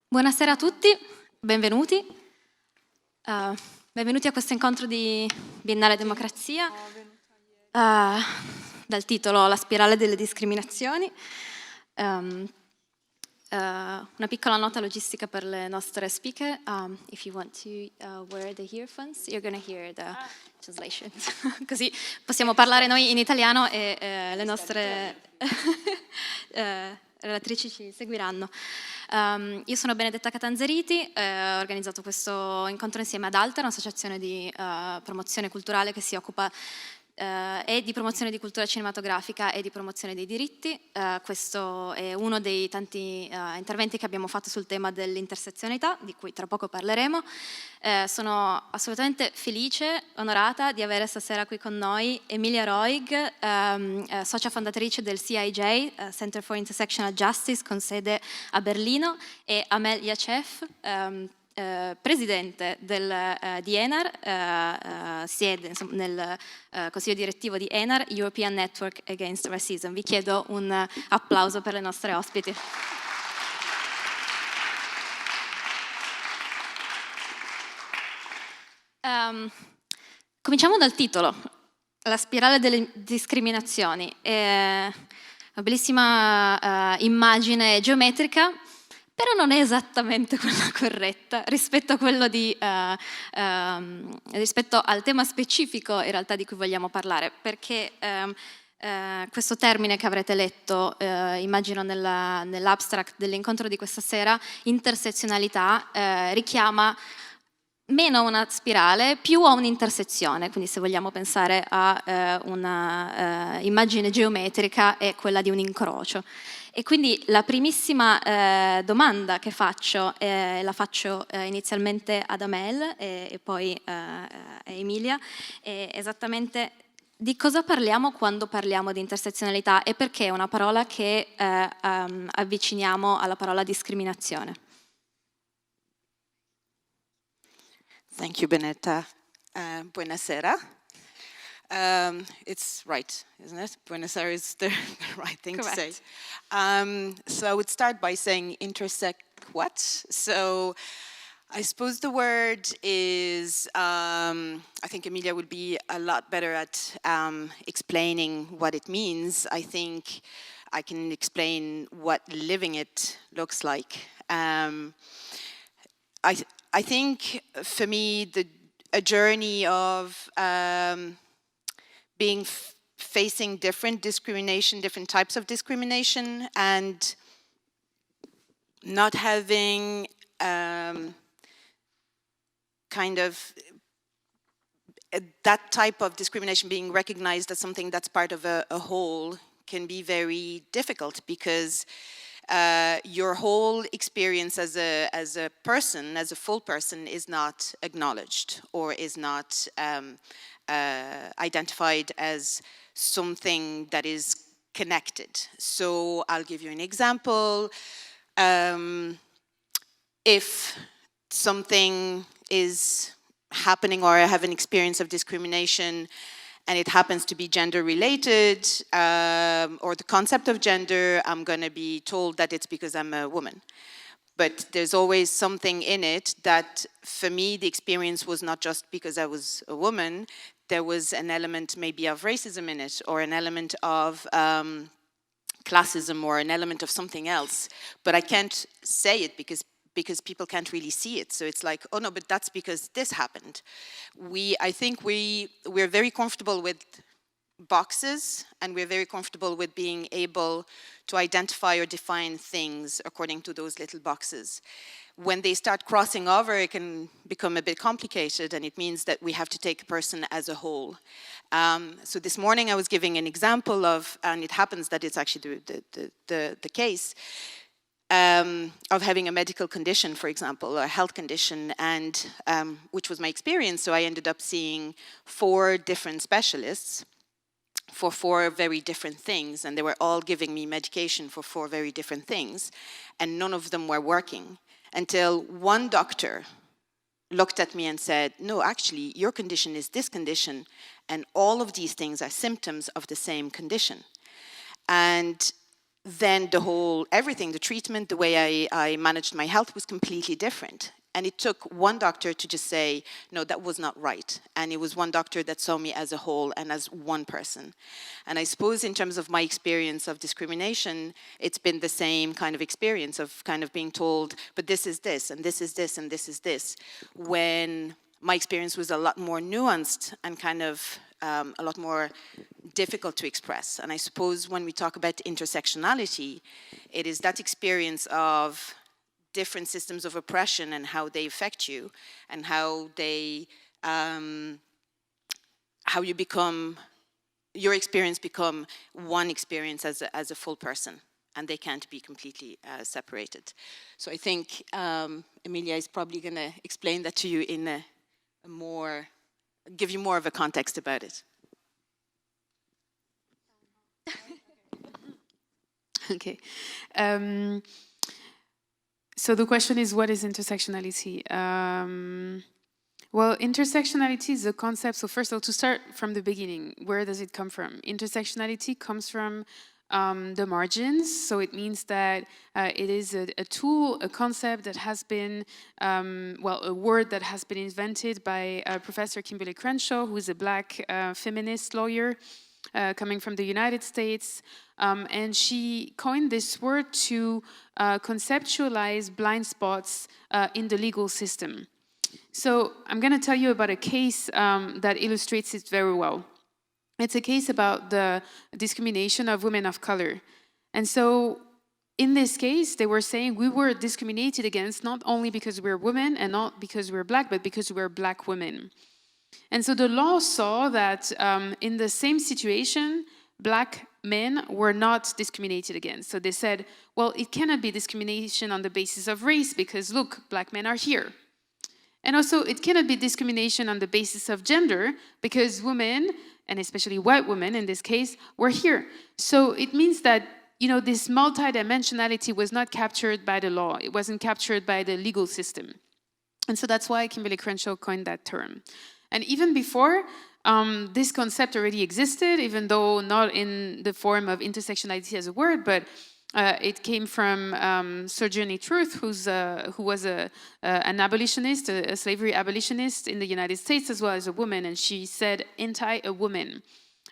Buonasera a tutti, benvenuti. Benvenuti a questo incontro di Biennale Democrazia, dal titolo La spirale delle discriminazioni. Una piccola nota logistica per le nostre speaker. If you want to wear the earphones, you're going to hear the translation. Così possiamo parlare noi in italiano e le nostre relatrici ci seguiranno. Io sono Benedetta Catanzariti, ho organizzato questo incontro insieme ad Alta, un'associazione di promozione culturale che si occupa e di promozione di cultura cinematografica e di promozione dei diritti. Questo è uno dei tanti interventi che abbiamo fatto sul tema dell'intersezionalità, di cui tra poco parleremo. Sono assolutamente felice, onorata di avere stasera qui con noi Emilia Roig, socia fondatrice del CIJ, Center for Intersectional Justice, con sede a Berlino, e Amel Yacef, presidente di ENAR, siede nel consiglio direttivo di ENAR, European Network Against Racism. Vi chiedo un applauso per le nostre ospiti. Cominciamo dal titolo, La spirale delle discriminazioni. È una bellissima immagine geometrica, però non è esattamente quella corretta rispetto a quello rispetto al tema specifico in realtà di cui vogliamo parlare, perché questo termine che avrete letto, immagino nell'abstract dell'incontro di questa sera, intersezionalità, richiama meno a una spirale, più a un'intersezione, quindi se vogliamo pensare a una immagine geometrica è quella di un incrocio. E quindi la primissima domanda che faccio, la faccio inizialmente ad Amel e poi a Emilia, è esattamente di cosa parliamo quando parliamo di intersezionalità e perché è una parola che avviciniamo alla parola discriminazione. Thank you, Benedetta. Buonasera. It's right, isn't it? Buonasera is the right thing Correct. to say. So I would start by saying intersect what? So I suppose the word is, I think Emilia would be a lot better at explaining what it means. I think I can explain what living it looks like. I think for me, a journey of facing different discrimination, different types of discrimination, and not having kind of that type of discrimination being recognized as something that's part of a whole can be very difficult, because your whole experience as a person, as a full person, is not acknowledged or is not identified as something that is connected. So I'll give you an example. If something is happening or I have an experience of discrimination and it happens to be gender related, or the concept of gender, I'm going to be told that it's because I'm a woman. But there's always something in it that, for me, the experience was not just because I was a woman. There was an element maybe of racism in it, or an element of classism, or an element of something else. But I can't say it because people can't really see it. So it's like, oh no, but that's because this happened. I think we're very comfortable with boxes, and we're very comfortable with being able to identify or define things according to those little boxes. When they start crossing over, it can become a bit complicated, and it means that we have to take a person as a whole. So this morning I was giving an example of, and it happens that it's actually the case, of having a medical condition, for example, or a health condition, and which was my experience. So I ended up seeing 4 different specialists for 4 very different things, and they were all giving me medication for 4 very different things, and none of them were working, until one doctor looked at me and said, no, actually, your condition is this condition, and all of these things are symptoms of the same condition. And then everything, the treatment, the way I managed my health was completely different. And it took one doctor to just say, no, that was not right. And it was one doctor that saw me as a whole and as one person. And I suppose in terms of my experience of discrimination, it's been the same kind of experience of kind of being told, but this is this, and this is this, and this is this. When my experience was a lot more nuanced and kind of a lot more difficult to express. And I suppose when we talk about intersectionality, it is that experience of different systems of oppression and how they affect you, and how they, how you become, your experience become one experience as a full person, and they can't be completely separated. So I think Emilia is probably going to explain that to you in a more, give you more of a context about it. Okay. So the question is, what is intersectionality? Well, intersectionality is a concept. So first of all, to start from the beginning, where does it come from? Intersectionality comes from the margins. So it means that it is a tool, a concept that has been, well, a word that has been invented by Professor Kimberly Crenshaw, who is a black feminist lawyer coming from the United States. And she coined this word to conceptualize blind spots in the legal system. So I'm going to tell you about a case that illustrates it very well. It's a case about the discrimination of women of color. And so in this case, they were saying we were discriminated against not only because we're women and not because we're black, but because we're black women. And so the law saw that in the same situation, black men were not discriminated against. So they said, well, it cannot be discrimination on the basis of race because, look, black men are here. And also, it cannot be discrimination on the basis of gender because women, and especially white women in this case, were here. So it means that, you know, this multidimensionality was not captured by the law. It wasn't captured by the legal system. And so that's why Kimberly Crenshaw coined that term. And even before, this concept already existed, even though not in the form of intersectionality as a word, but it came from Sojourner Truth, who was an abolitionist, a slavery abolitionist in the United States, as well as a woman, and she said anti a woman,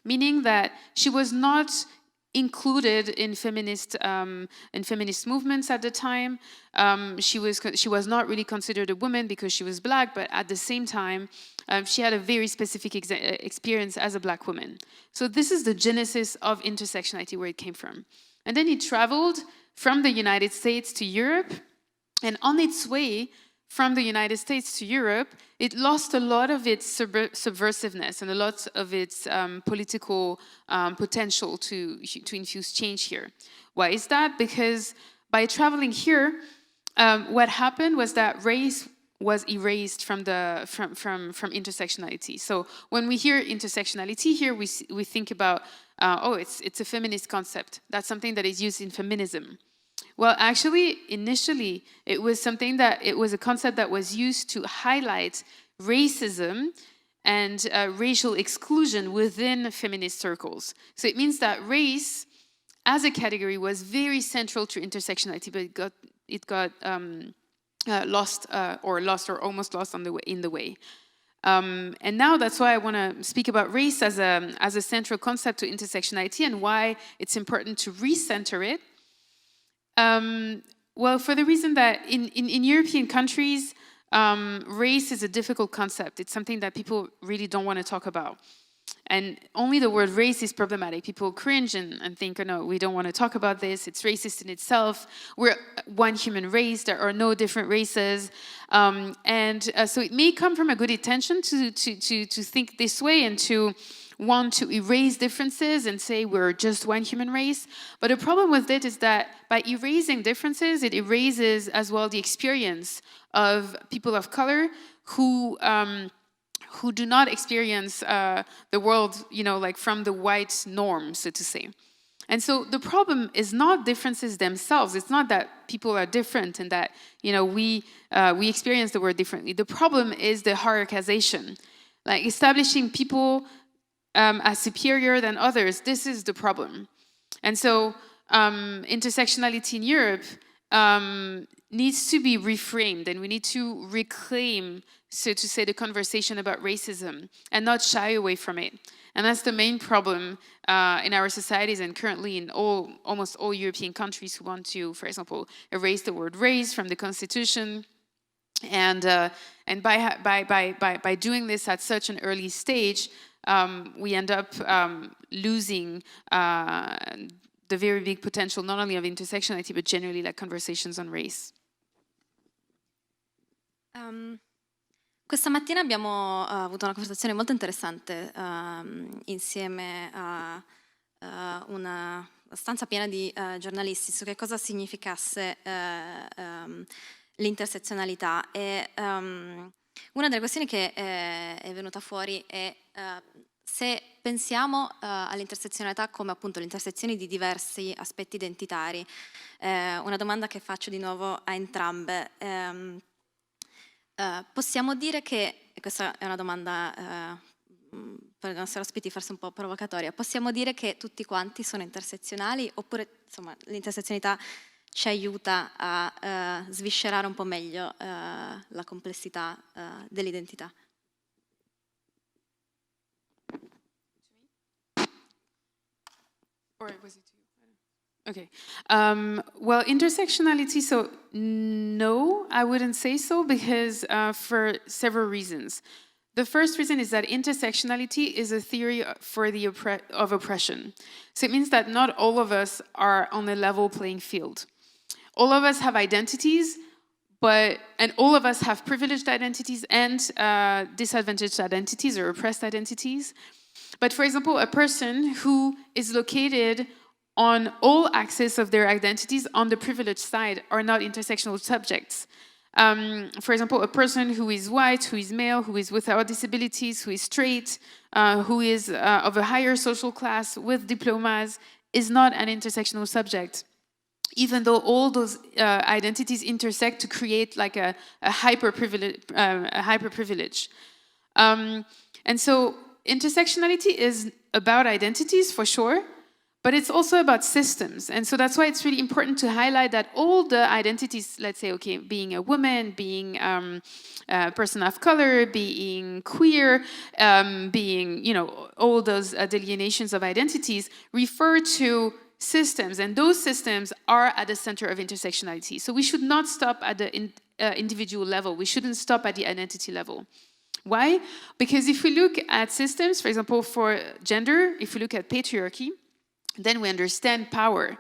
meaning that she was not included in feminist movements at the time. She was not really considered a woman because she was black, but at the same time, she had a very specific experience as a black woman. So this is the genesis of intersectionality, where it came from. And then it traveled from the United States to Europe, and on its way from the United States to Europe, it lost a lot of its subversiveness and a lot of its political potential to infuse change here. Why is that? Because by traveling here, what happened was that race was erased from intersectionality. So when we hear intersectionality here, we think about, it's a feminist concept. That's something that is used in feminism. Well, actually, initially, it was a concept that was used to highlight racism and racial exclusion within feminist circles. So it means that race, as a category, was very central to intersectionality, but it got lost or almost lost in the way. And now that's why I want to speak about race as a central concept to intersectionality and why it's important to recenter it. Well, for the reason that in European countries, race is a difficult concept. It's something that people really don't want to talk about. And only the word race is problematic. People cringe and think, oh no, we don't want to talk about this. It's racist in itself. We're one human race. There are no different races. So it may come from a good intention to think this way and to want to erase differences and say we're just one human race. But the problem with it is that by erasing differences, it erases as well the experience of people of color who do not experience the world, like from the white norm, so to say. And so the problem is not differences themselves. It's not that people are different and that, we experience the world differently. The problem is the hierarchization, like establishing people as superior than others. This is the problem. And so intersectionality in Europe needs to be reframed, and we need to reclaim, so to say, the conversation about racism and not shy away from it. And that's the main problem in our societies and currently in almost all European countries who want to, for example, erase the word race from the constitution. And by doing this at such an early stage, we end up losing the very big potential not only of intersectionality but generally like conversations on race. Questa mattina abbiamo avuto una conversazione molto interessante insieme a una stanza piena di giornalisti su che cosa significasse l'intersezionalità, e una delle questioni che è venuta fuori è se pensiamo all'intersezionalità come appunto l'intersezione di diversi aspetti identitari. Una domanda che faccio di nuovo a entrambe. Possiamo dire che, e questa è una domanda per i nostri ospiti forse un po' provocatoria, possiamo dire che tutti quanti sono intersezionali, oppure insomma l'intersezionalità ci aiuta a sviscerare un po' meglio la complessità dell'identità? Or was it to you? Okay. Well, intersectionality, so no, I wouldn't say so, because for several reasons. The first reason is that intersectionality is a theory for of oppression. So it means that not all of us are on a level playing field. All of us have identities, and all of us have privileged identities and disadvantaged identities or oppressed identities. But for example, a person who is located on all axes of their identities on the privileged side are not intersectional subjects. For example, a person who is white, who is male, who is without disabilities, who is straight, who is of a higher social class with diplomas is not an intersectional subject, even though all those identities intersect to create like a hyper-privilege. And so intersectionality is about identities for sure, but it's also about systems. And so that's why it's really important to highlight that all the identities, let's say, okay, being a woman, being a person of color, being queer, being, all those delineations of identities refer to systems, and those systems are at the center of intersectionality. So we should not stop at the individual level. We shouldn't stop at the identity level. Why? Because if we look at systems, for example, for gender, if we look at patriarchy, then we understand power.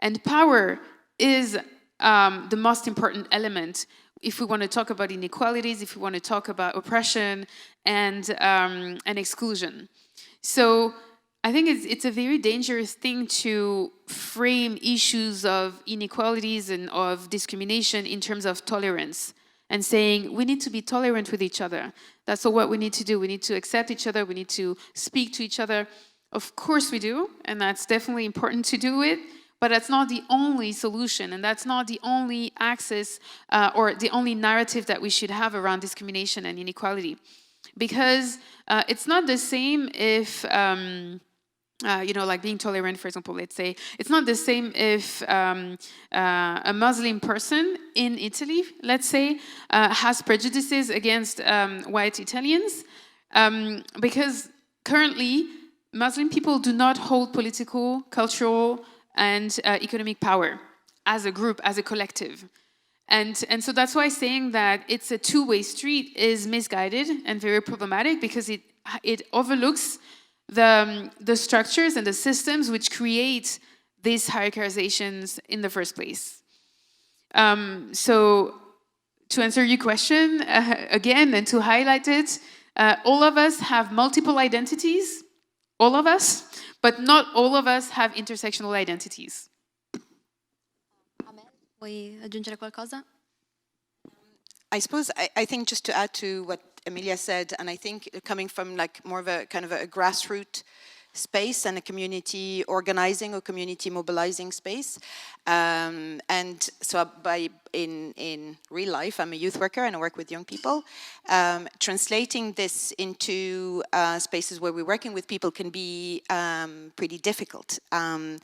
And power is the most important element if we want to talk about inequalities, if we want to talk about oppression and exclusion. So I think it's a very dangerous thing to frame issues of inequalities and of discrimination in terms of tolerance and saying we need to be tolerant with each other. That's all what we need to do. We need to accept each other. We need to speak to each other. Of course we do, and that's definitely important to do it, but that's not the only solution, and that's not the only axis or the only narrative that we should have around discrimination and inequality. Because it's not the same if, like being tolerant, for example, let's say, it's not the same if a Muslim person in Italy, let's say, has prejudices against white Italians, because currently, Muslim people do not hold political, cultural, and economic power as a group, as a collective. And so that's why saying that it's a two-way street is misguided and very problematic, because it overlooks the structures and the systems which create these hierarchizations in the first place. So to answer your question, again, and to highlight it, all of us have multiple identities, all of us, but not all of us have intersectional identities. Amel, vuoi aggiungere qualcosa? I suppose, I think just to add to what Emilia said, and I think coming from like more of a kind of a grassroots space and a community organizing or community mobilizing space. And so in real life, I'm a youth worker and I work with young people. Translating this into spaces where we're working with people can be pretty difficult. And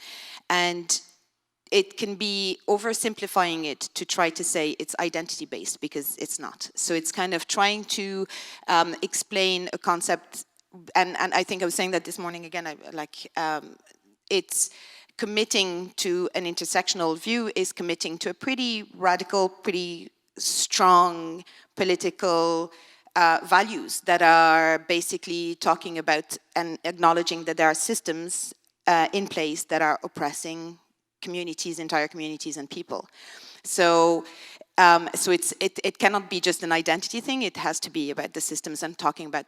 it can be oversimplifying it to try to say it's identity-based, because it's not. So it's kind of trying to explain a concept, and I think I was saying that this morning again, it's committing to an intersectional view is committing to a pretty radical, pretty strong political values that are basically talking about and acknowledging that there are systems in place that are oppressing communities, entire communities and people. So it cannot be just an identity thing, it has to be about the systems and talking about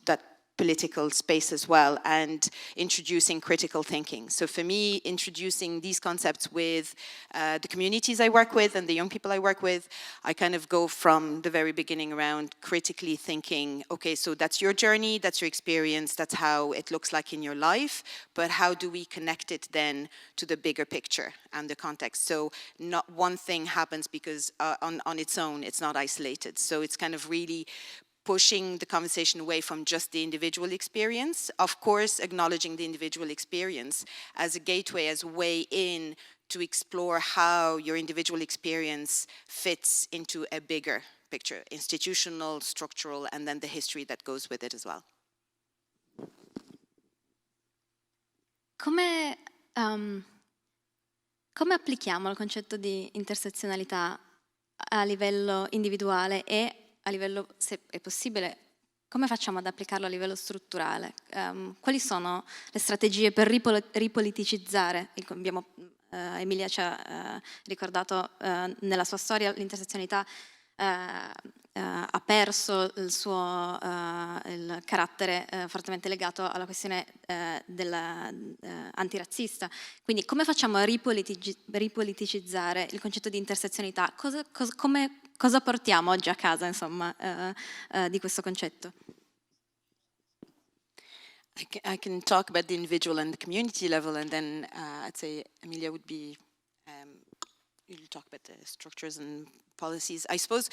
that political space as well, and introducing critical thinking. So for me, introducing these concepts with the communities I work with and the young people I work with, I kind of go from the very beginning around critically thinking, okay, so that's your journey, that's your experience, that's how it looks like in your life, but how do we connect it then to the bigger picture and the context? So not one thing happens because on its own, it's not isolated. So it's kind of really pushing the conversation away from just the individual experience, of course acknowledging the individual experience as a gateway, as a way in to explore how your individual experience fits into a bigger picture, institutional, structural, and then the history that goes with it as well. Come applichiamo il concetto di intersezionalità a livello individuale e a livello, se è possibile, come facciamo ad applicarlo a livello strutturale? Quali sono le strategie per ripoliticizzare? Emilia ci ha ricordato nella sua storia l'intersezionalità ha perso il carattere fortemente legato alla questione antirazzista. Quindi come facciamo a ripoliticizzare il concetto di intersezionalità? Cosa portiamo oggi a casa, insomma, di questo concetto? I can talk about the individual and the community level, and then I'd say Emilia would be, you'll talk about the structures and policies. I suppose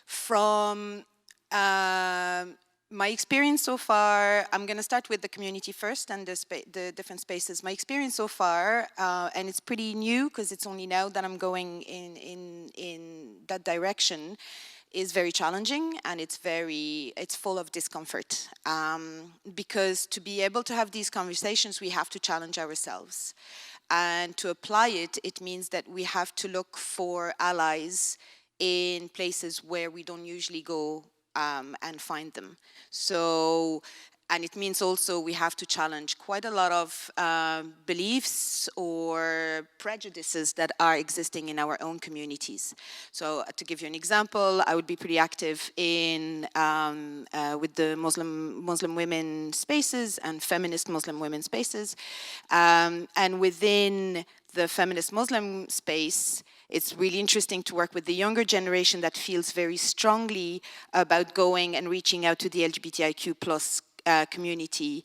from my experience so far, I'm going to start with the community first and the different spaces. My experience so far, and it's pretty new because it's only now that I'm going in that direction, is very challenging, and it's full of discomfort. Because to be able to have these conversations, we have to challenge ourselves. And to apply it, it means that we have to look for allies in places where we don't usually go and find them. So, and it means also we have to challenge quite a lot of beliefs or prejudices that are existing in our own communities. So to give you an example, I would be pretty active in with the Muslim women spaces and feminist Muslim women spaces. And within the feminist Muslim space, it's really interesting to work with the younger generation that feels very strongly about going and reaching out to the LGBTIQ plus community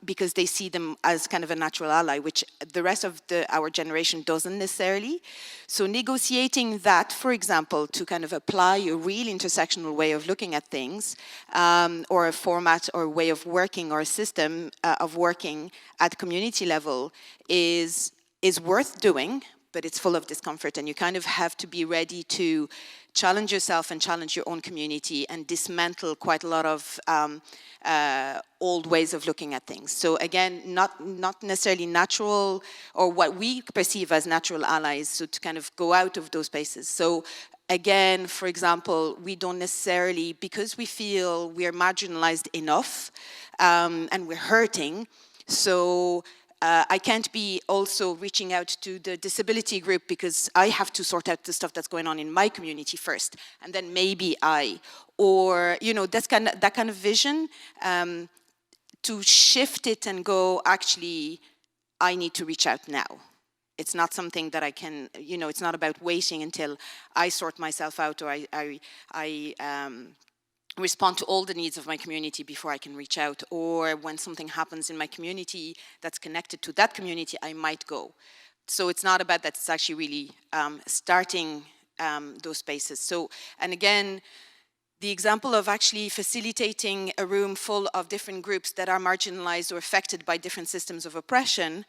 because they see them as kind of a natural ally, which the rest of our generation doesn't necessarily. So negotiating that, for example, to kind of apply a real intersectional way of looking at things, or a format or way of working or a system of working at community level is worth doing, but it's full of discomfort, and you kind of have to be ready to challenge yourself and challenge your own community and dismantle quite a lot of old ways of looking at things. So again, not necessarily natural or what we perceive as natural allies, so to kind of go out of those spaces. So again, for example, we don't necessarily, because we feel we are marginalized enough and we're hurting, so I can't be also reaching out to the disability group because I have to sort out the stuff that's going on in my community first, and then maybe or you know, that kind of vision, to shift it and go, actually, I need to reach out now. It's not something that I can, you know, it's not about waiting until I sort myself out or I respond to all the needs of my community before I can reach out, or when something happens in my community that's connected to that community, I might go. So it's not about that, it's actually really starting those spaces. So, and again, the example of actually facilitating a room full of different groups that are marginalized or affected by different systems of oppression,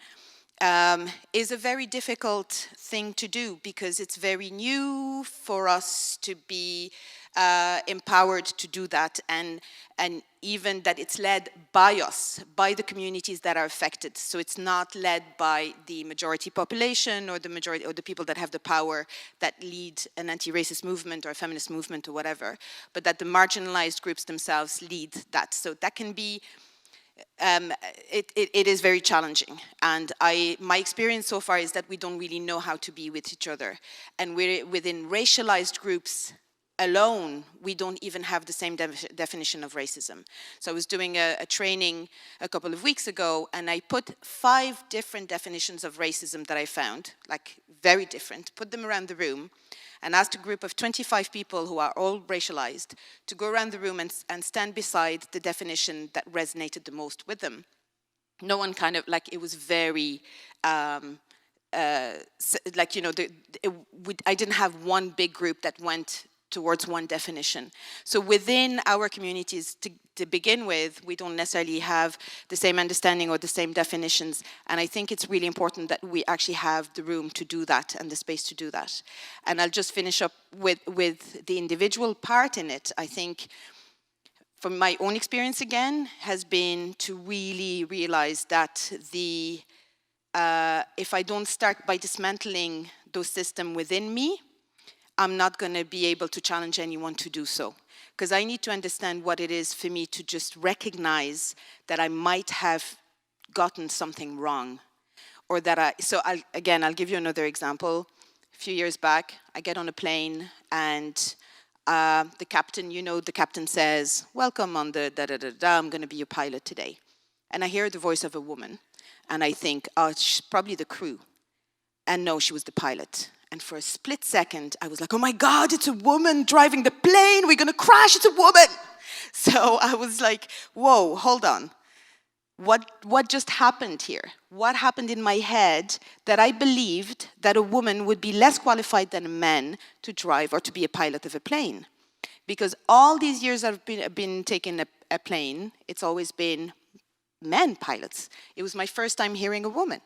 is a very difficult thing to do because it's very new for us to be empowered to do that, and even that it's led by us, by the communities that are affected. So it's not led by the majority population or the majority or the people that have the power that lead an anti-racist movement or a feminist movement or whatever, but that the marginalized groups themselves lead that. So that can be it is very challenging, and my experience so far is that we don't really know how to be with each other, and we're within racialized groups alone, we don't even have the same definition of racism. So I was doing a training a couple of weeks ago, and I put 5 different definitions of racism that I found, like very different, put them around the room, and asked a group of 25 people who are all racialized to go around the room and stand beside the definition that resonated the most with them. No one kind of, like, it was very, like, you know, I didn't have one big group that went towards one definition. So within our communities, to begin with, we don't necessarily have the same understanding or the same definitions, and I think it's really important that we actually have the room to do that and the space to do that. And I'll just finish up with the individual part in it. I think from my own experience again, has been to really realize that if I don't start by dismantling those systems within me, I'm not going to be able to challenge anyone to do so. Because I need to understand what it is for me to just recognize that I might have gotten something wrong. Or that I'll give you another example. A few years back, I get on a plane and the captain, the captain says, "Welcome on the da-da-da-da, I'm going to be your pilot today." And I hear the voice of a woman. And I think, oh, she's probably the crew. And no, she was the pilot. And for a split second, I was like, oh my God, it's a woman driving the plane. We're going to crash. It's a woman. So I was like, whoa, hold on. What just happened here? What happened in my head that I believed that a woman would be less qualified than a man to drive or to be a pilot of a plane? Because all these years I've been taking a plane, it's always been men pilots. It was my first time hearing a woman.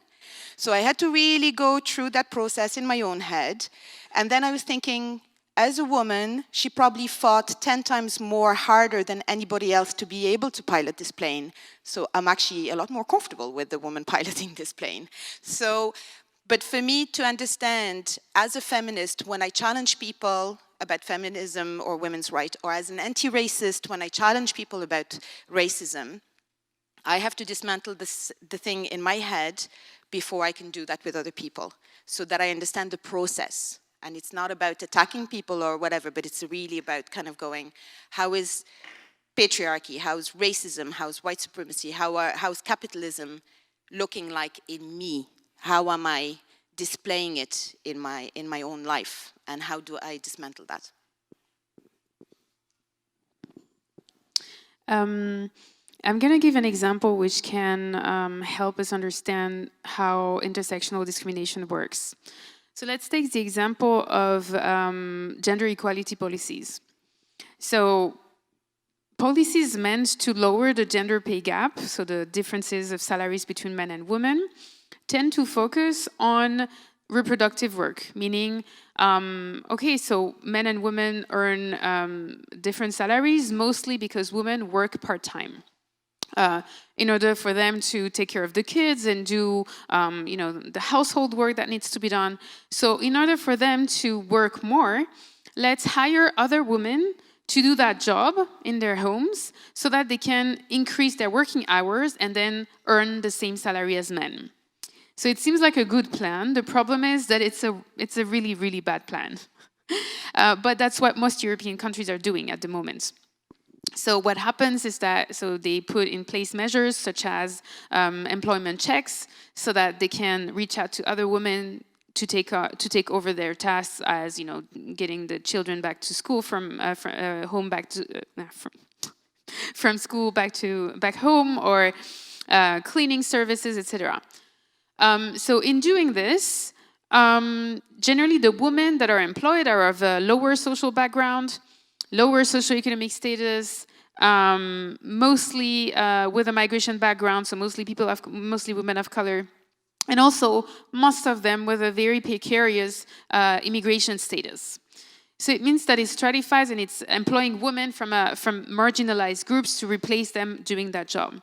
So I had to really go through that process in my own head. And then I was thinking, as a woman, she probably fought 10 times more harder than anybody else to be able to pilot this plane. So I'm actually a lot more comfortable with the woman piloting this plane. So, but for me to understand, as a feminist, when I challenge people about feminism or women's rights, or as an anti-racist, when I challenge people about racism, I have to dismantle the thing in my head before I can do that with other people, so that I understand the process. And it's not about attacking people or whatever, but it's really about kind of going, how is patriarchy, how is racism, how is white supremacy, how is capitalism looking like in me? How am I displaying it in my own life? And how do I dismantle that? I'm going to give an example which can help us understand how intersectional discrimination works. So let's take the example of gender equality policies. So policies meant to lower the gender pay gap, so the differences of salaries between men and women, tend to focus on reproductive work, meaning, okay, so men and women earn different salaries, mostly because women work part-time. In order for them to take care of the kids and do, the household work that needs to be done. So in order for them to work more, let's hire other women to do that job in their homes so that they can increase their working hours and then earn the same salary as men. So it seems like a good plan. The problem is that it's a really, really bad plan. But that's what most European countries are doing at the moment. So what happens is that they put in place measures such as employment checks so that they can reach out to other women to take over their tasks, as getting the children back to school from home back to from school back home, or cleaning services, etc. So in doing this, generally the women that are employed are of a lower social background, lower socioeconomic status, mostly with a migration background, so mostly women of color, and also most of them with a very precarious immigration status. So it means that it stratifies and it's employing women from marginalized groups to replace them doing that job.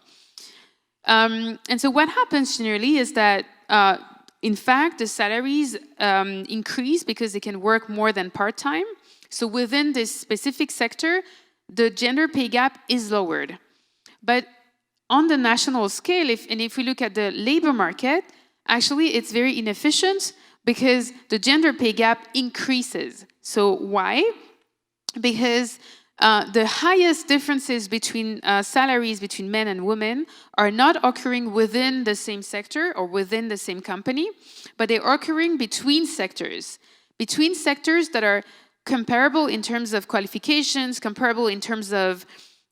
And so what happens generally is that, in fact, the salaries increase because they can work more than part-time. So within this specific sector, the gender pay gap is lowered. But on the national scale, if we look at the labor market, actually it's very inefficient because the gender pay gap increases. So why? Because the highest differences between salaries between men and women are not occurring within the same sector or within the same company, but they're occurring between sectors that are comparable in terms of qualifications, comparable in terms of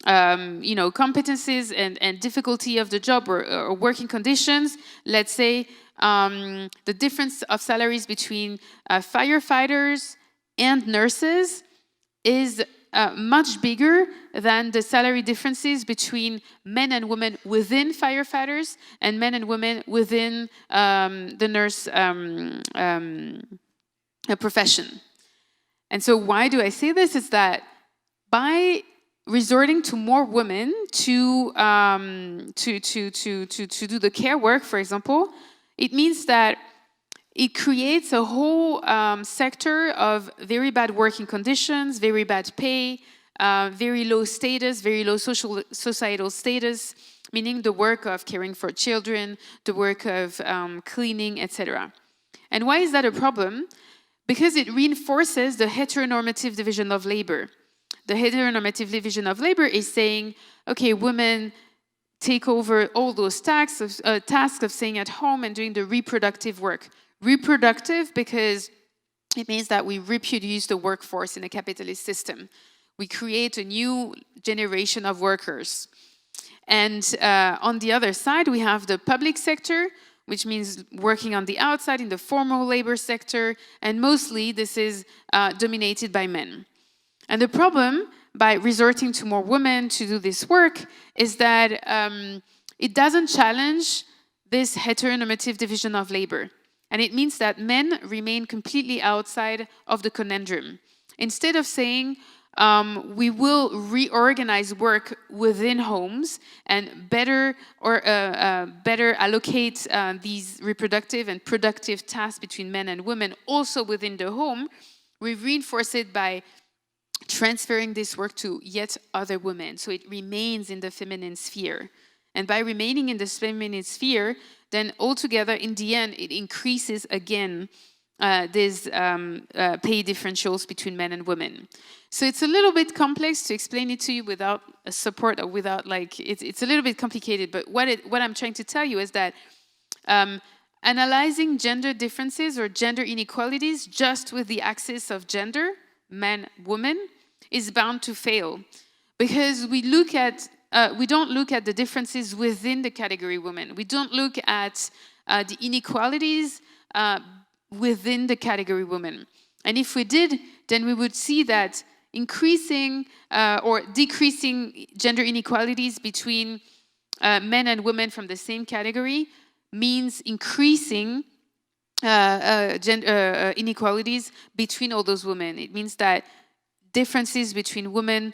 competencies and difficulty of the job or working conditions. Let's say the difference of salaries between firefighters and nurses is much bigger than the salary differences between men and women within firefighters and men and women within the nurse profession. And so why do I say this? Is that by resorting to more women to do the care work, for example, it means that it creates a whole sector of very bad working conditions, very bad pay, very low status, very low societal status, meaning the work of caring for children, the work of cleaning, etc. And why is that a problem? Because it reinforces the heteronormative division of labor. The heteronormative division of labor is saying, okay, women take over all those tasks of staying at home and doing the reproductive work. Reproductive because it means that we reproduce the workforce in a capitalist system. We create a new generation of workers. And on the other side, we have the public sector, which means working on the outside in the formal labor sector, and mostly this is dominated by men. And the problem by resorting to more women to do this work is that it doesn't challenge this heteronormative division of labor. And it means that men remain completely outside of the conundrum. Instead of saying, we will reorganize work within homes and better allocate these reproductive and productive tasks between men and women also within the home, we reinforce it by transferring this work to yet other women. So it remains in the feminine sphere. And by remaining in this feminine sphere, then altogether, in the end, it increases again these pay differentials between men and women. So it's a little bit complex to explain it to you without a support or without it's a little bit complicated. But what I'm trying to tell you is that analyzing gender differences or gender inequalities just with the axis of gender, man, woman, is bound to fail because we don't look at the differences within the category women. We don't look at the inequalities within the category women. And if we did, then we would see that increasing or decreasing gender inequalities between men and women from the same category means increasing gender inequalities between all those women. It means that differences between women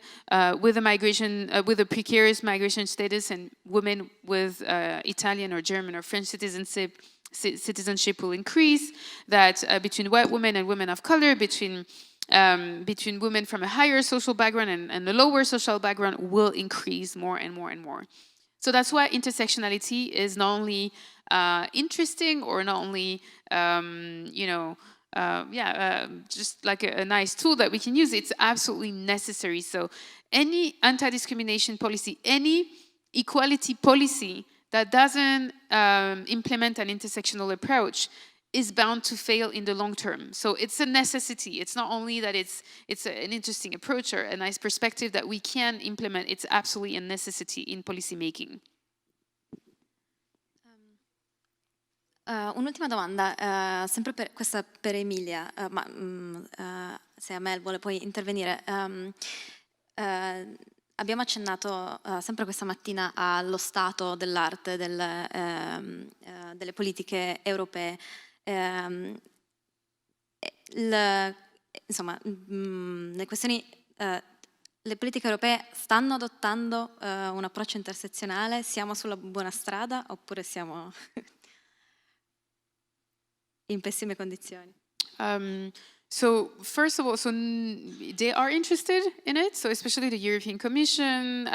with a precarious migration status and women with Italian or German or French citizenship will increase. That between white women and women of color, between women from a higher social background and a lower social background will increase more and more and more. So that's why intersectionality is not only interesting or not only just like a nice tool that we can use. It's absolutely necessary. So any anti-discrimination policy, any equality policy that doesn't implement an intersectional approach is bound to fail in the long term. So it's a necessity. It's not only that it's an interesting approach or a nice perspective that we can implement, it's absolutely a necessity in policy making. Un'ultima domanda, sempre questa per Emilia, se Amel vuole poi intervenire. Abbiamo accennato sempre questa mattina allo stato dell'arte, delle politiche europee. Insomma, le questioni, le politiche europee stanno adottando un approccio intersezionale? Siamo sulla buona strada oppure siamo in pessime condizioni? So first of all, they are interested in it. So especially the European Commission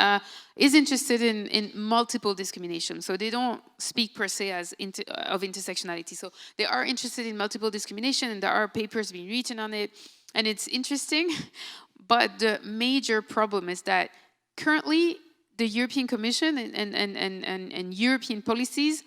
is interested in multiple discrimination. So they don't speak per se as of intersectionality. So they are interested in multiple discrimination, and there are papers being written on it, and it's interesting. But the major problem is that currently the European Commission and European policies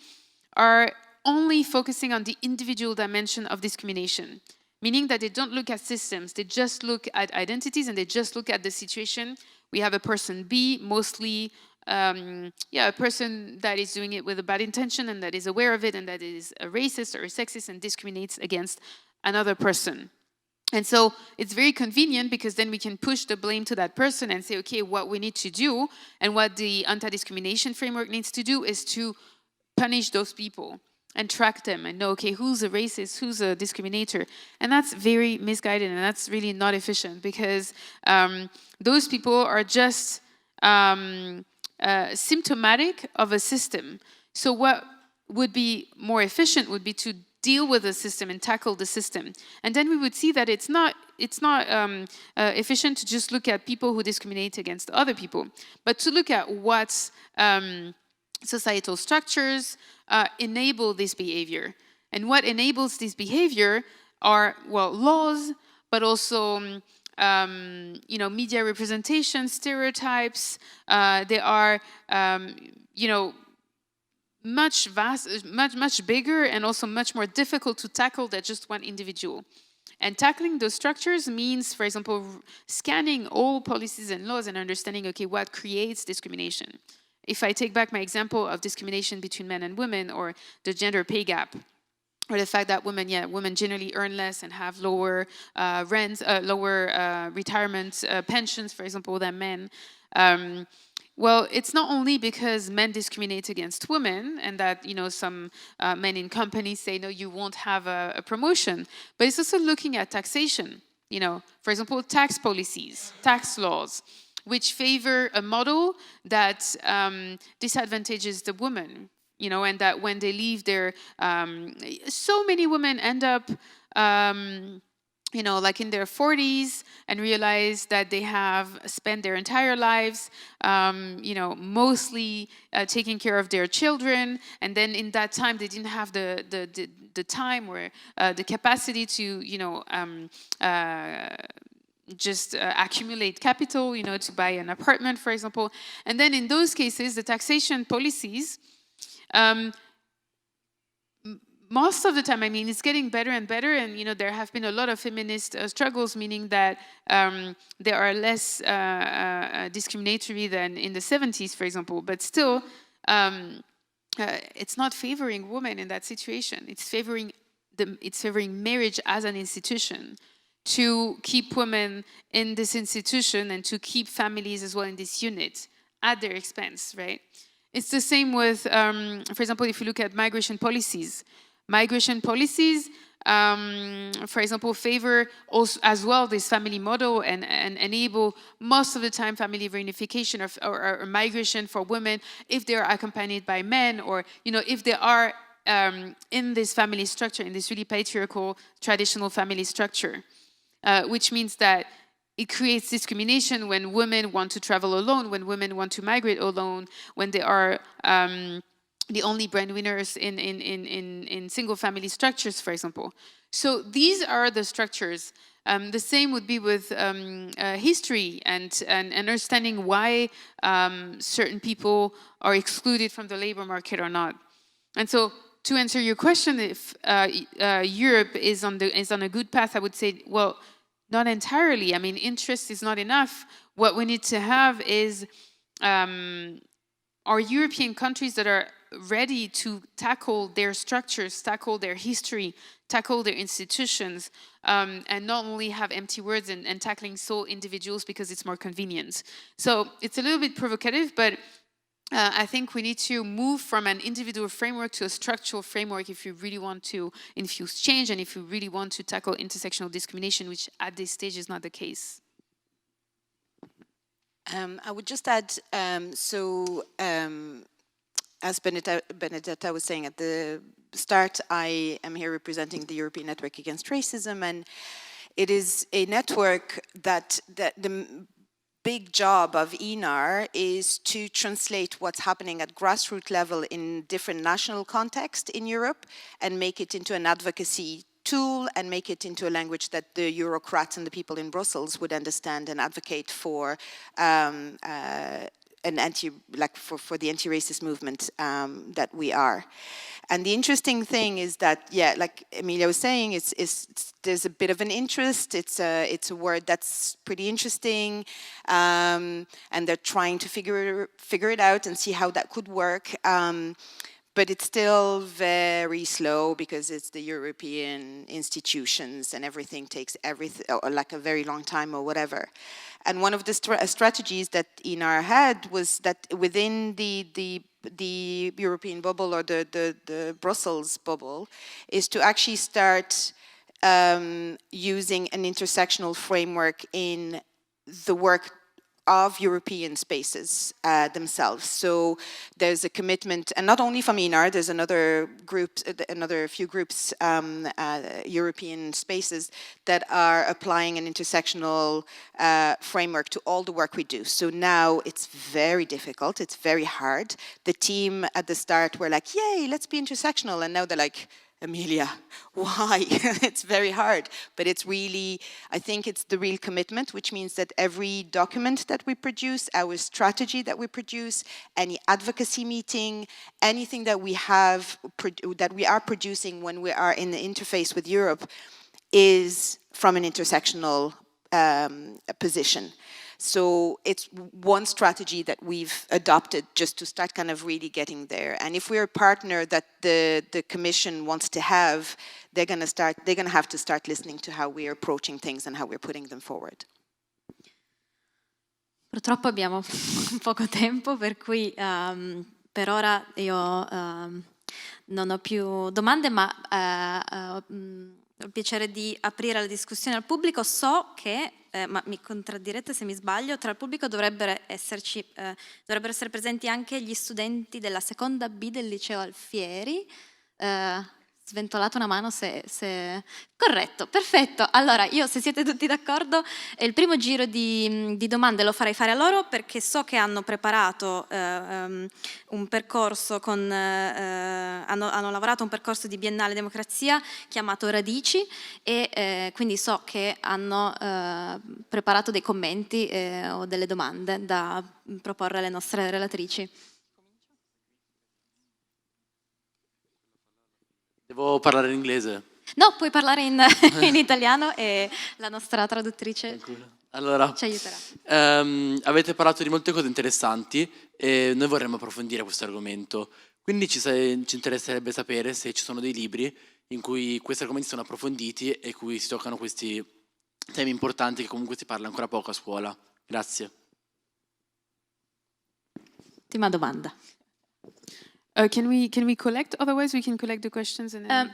are only focusing on the individual dimension of discrimination, meaning that they don't look at systems, they just look at identities and they just look at the situation. We have a person B, mostly a person that is doing it with a bad intention and that is aware of it and that is a racist or a sexist and discriminates against another person. And so it's very convenient because then we can push the blame to that person and say, okay, what we need to do and what the anti-discrimination framework needs to do is to punish those people and track them and know, okay, who's a racist, who's a discriminator. And that's very misguided and that's really not efficient because those people are just symptomatic of a system. So what would be more efficient would be to deal with the system and tackle the system. And then we would see that it's not efficient to just look at people who discriminate against other people, but to look at what societal structures enable this behavior. And what enables this behavior are, well, laws, but also media representation, stereotypes. They are, much bigger and also much more difficult to tackle than just one individual. And tackling those structures means, for example, scanning all policies and laws and understanding, okay, what creates discrimination. If I take back my example of discrimination between men and women or the gender pay gap, or the fact that women generally earn less and have lower rents, lower retirement pensions, for example, than men. Well, it's not only because men discriminate against women and that, some men in companies say, no, you won't have a promotion, but it's also looking at taxation, for example, tax policies, tax laws, which favor a model that disadvantages the woman, and that when they leave their, so many women end up, like in their 40s and realize that they have spent their entire lives, mostly taking care of their children. And then in that time, they didn't have the time or the capacity to, just accumulate capital, to buy an apartment, for example. And then in those cases, the taxation policies, most of the time, it's getting better and better, and there have been a lot of feminist struggles, meaning that they are less discriminatory than in the 70s, for example. But still, it's not favoring women in that situation. It's favoring marriage as an institution to keep women in this institution and to keep families as well in this unit at their expense, right? It's the same with, for example, if you look at migration policies. Migration policies, for example, favor also as well this family model and enable most of the time family reunification or migration for women if they are accompanied by men or, if they are in this family structure, in this really patriarchal, traditional family structure, which means that it creates discrimination when women want to travel alone, when women want to migrate alone, when they are the only breadwinners in single family structures, for example. So these are the structures. The same would be with history and understanding why certain people are excluded from the labor market or not. And so to answer your question, if Europe is on a good path, I would say, well, not entirely. Interest is not enough. What we need to have is are European countries that are ready to tackle their structures, tackle their history, tackle their institutions, and not only have empty words and tackling sole individuals because it's more convenient. So it's a little bit provocative, but I think we need to move from an individual framework to a structural framework if you really want to infuse change and if you really want to tackle intersectional discrimination, which at this stage is not the case. I would just add, as Benedetta was saying at the start, I am here representing the European Network Against Racism, and it is a network that the big job of ENAR is to translate what's happening at grassroots level in different national contexts in Europe and make it into an advocacy tool and make it into a language that the Eurocrats and the people in Brussels would understand and advocate for for the anti-racist movement that we are. And the interesting thing is that, yeah, like Emilia was saying, there's a bit of an interest. It's a word that's pretty interesting, and they're trying to figure it out and see how that could work. But it's still very slow because it's the European institutions and everything takes like a very long time or whatever. And one of the strategies that ENAR had was that within the European bubble or the Brussels bubble is to actually start using an intersectional framework in the work of European spaces themselves. So there's a commitment, and not only from ENAR, there's another few groups, European spaces that are applying an intersectional framework to all the work we do. So now it's very difficult, it's very hard. The team at the start were like, yay, let's be intersectional, and now they're like, Emilia, why? It's very hard, but it's really, I think it's the real commitment, which means that every document that we produce, our strategy that we produce, any advocacy meeting, anything that we have, that we are producing when we are in the interface with Europe is from an intersectional position. So it's one strategy that we've adopted just to start kind of really getting there. And if we're a partner that the Commission wants to have, they're going to have to start listening to how we're approaching things and how we're putting them forward. Purtroppo abbiamo poco tempo, per cui per ora io non ho più domande, ma ho il piacere di aprire la discussione al pubblico. So che, ma mi contraddirete se mi sbaglio, tra il pubblico dovrebbero essere presenti anche gli studenti della seconda B del liceo Alfieri. Sventolate una mano se... Corretto, perfetto. Allora, io, se siete tutti d'accordo, il primo giro di domande lo farei fare a loro, perché so che hanno preparato un percorso hanno lavorato un percorso di Biennale Democrazia chiamato Radici, e quindi so che hanno preparato dei commenti o delle domande da proporre alle nostre relatrici. Devo parlare in inglese? No, puoi parlare in italiano e la nostra traduttrice allora, ci aiuterà. Avete parlato di molte cose interessanti e noi vorremmo approfondire questo argomento. Quindi ci interesserebbe sapere se ci sono dei libri in cui questi argomenti sono approfonditi e in cui si toccano questi temi importanti che comunque si parla ancora poco a scuola. Grazie. Ultima domanda. Can we collect? Otherwise, we can collect the questions and then.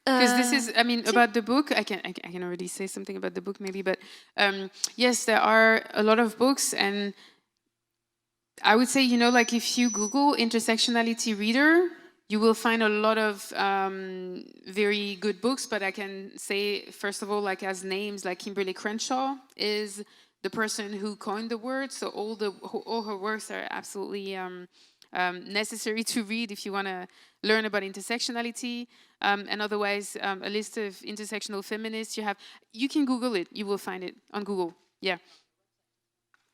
Because this is, I mean, about the book. I can already say something about the book, maybe. But yes, there are a lot of books, and I would say, like if you Google intersectionality reader, you will find a lot of very good books. But I can say, first of all, like as names, like Kimberly Crenshaw is the person who coined the word. So all her works are absolutely necessary to read if you want to learn about intersectionality. And otherwise, a list of intersectional feminists. You can Google it. You will find it on Google. Yeah.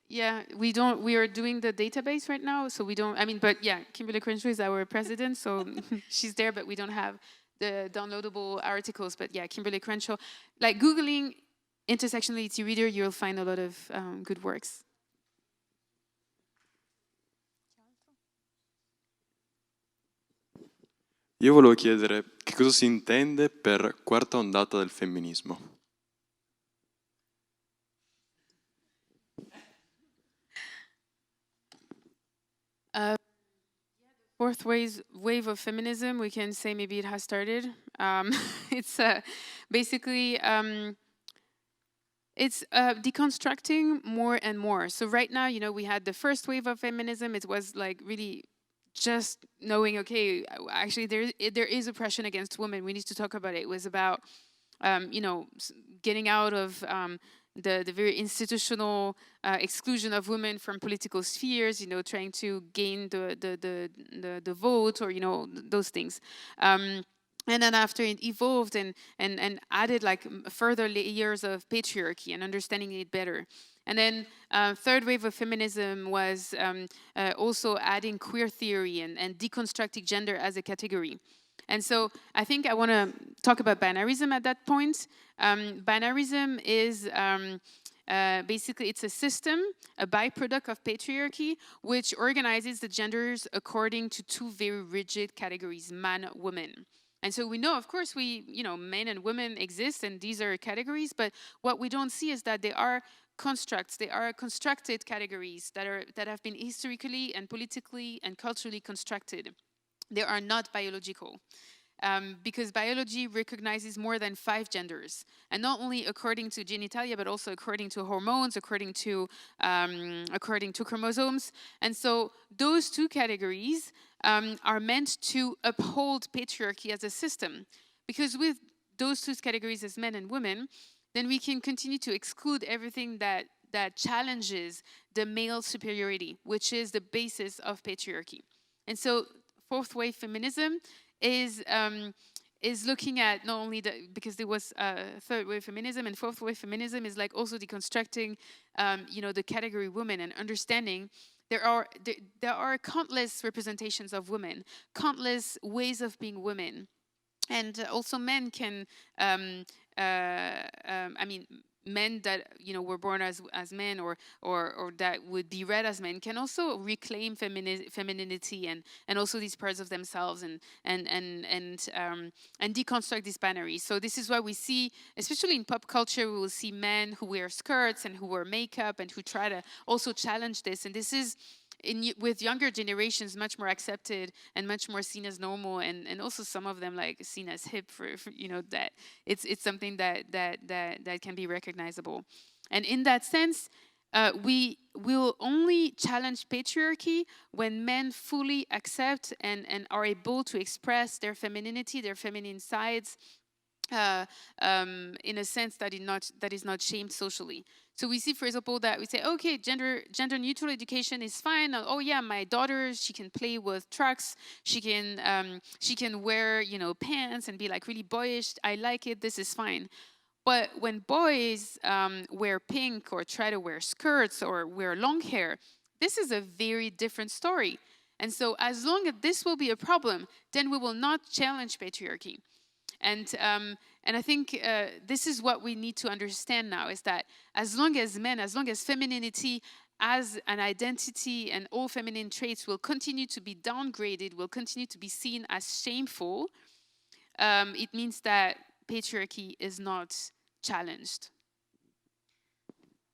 Yeah, we are doing the database right now, so we don't, but yeah, Kimberly Crenshaw is our president, so she's there, but we don't have the downloadable articles. But yeah, Kimberly Crenshaw, like Googling intersectionality reader, you'll find a lot of good works. Io volevo chiedere che cosa si intende per quarta ondata del femminismo. Fourth wave of feminism, we can say maybe it has started. It's basically it's deconstructing more and more. So right now, you know, we had the first wave of feminism. It was like really just knowing, okay, actually there is oppression against women. We need to talk about it. It was about, you know, getting out of the very institutional exclusion of women from political spheres, you know, trying to gain the vote, or, you know, those things. And then after it evolved and added like further layers of patriarchy and understanding it better. And then third wave of feminism was also adding queer theory and deconstructing gender as a category. And so I think I want to talk about binarism at that point. Binarism is basically, it's a system, a byproduct of patriarchy, which organizes the genders according to two very rigid categories, man, woman. And so we know, of course, you know, men and women exist, and these are categories, but what we don't see is that they are constructs, they are constructed categories that have been historically and politically and culturally constructed. They are not biological. Because biology recognizes more than 5 genders, and not only according to genitalia, but also according to hormones, according to chromosomes. And so those two categories are meant to uphold patriarchy as a system. Because with those two categories as men and women, then we can continue to exclude everything that challenges the male superiority, which is the basis of patriarchy. And so fourth wave feminism is looking at not only because there was third wave feminism, and fourth wave feminism is like also deconstructing, you know, the category woman and understanding there are countless representations of women, countless ways of being women, and also men can. I mean, men that, you know, were born as men or that would be read as men can also reclaim femininity and also these parts of themselves and deconstruct these binaries. So this is why we see, especially in pop culture, we will see men who wear skirts and who wear makeup and who try to also challenge this. And this is with younger generations much more accepted and much more seen as normal, and also some of them like seen as hip for you know, that it's something that can be recognizable. And in that sense, we will only challenge patriarchy when men fully accept and are able to express their femininity, their feminine sides, in a sense that is not shamed socially. So we see, for example, that we say, okay, gender neutral education is fine. Oh yeah, my daughter, she can play with trucks. She can wear, you know, pants and be like really boyish. I like it. This is fine. But when boys wear pink or try to wear skirts or wear long hair, this is a very different story. And so as long as this will be a problem, then we will not challenge patriarchy. And I think this is what we need to understand now, is that as long as femininity as an identity and all feminine traits will continue to be downgraded, will continue to be seen as shameful, it means that patriarchy is not challenged.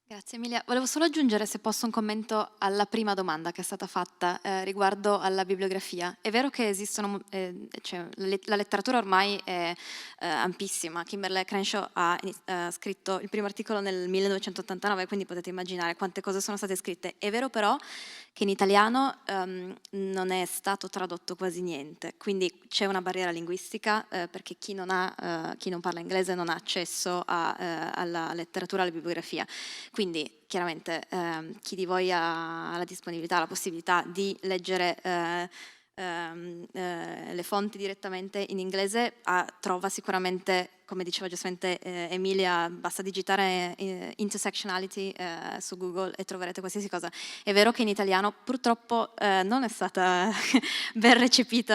Grazie Emilia. Volevo solo aggiungere, se posso, un commento alla prima domanda che è stata fatta riguardo alla bibliografia. È vero che esistono, cioè, la letteratura ormai è ampissima. Kimberly Crenshaw ha scritto il primo articolo nel 1989, quindi potete immaginare quante cose sono state scritte. È vero però che in italiano non è stato tradotto quasi niente, quindi c'è una barriera linguistica perché chi non parla inglese non ha accesso alla letteratura, alla bibliografia. Quindi chiaramente chi di voi ha la disponibilità, la possibilità di leggere le fonti direttamente in inglese trova sicuramente come diceva giustamente Emilia, basta digitare intersectionality su Google e troverete qualsiasi cosa. È vero che in italiano purtroppo non è stata ben recepito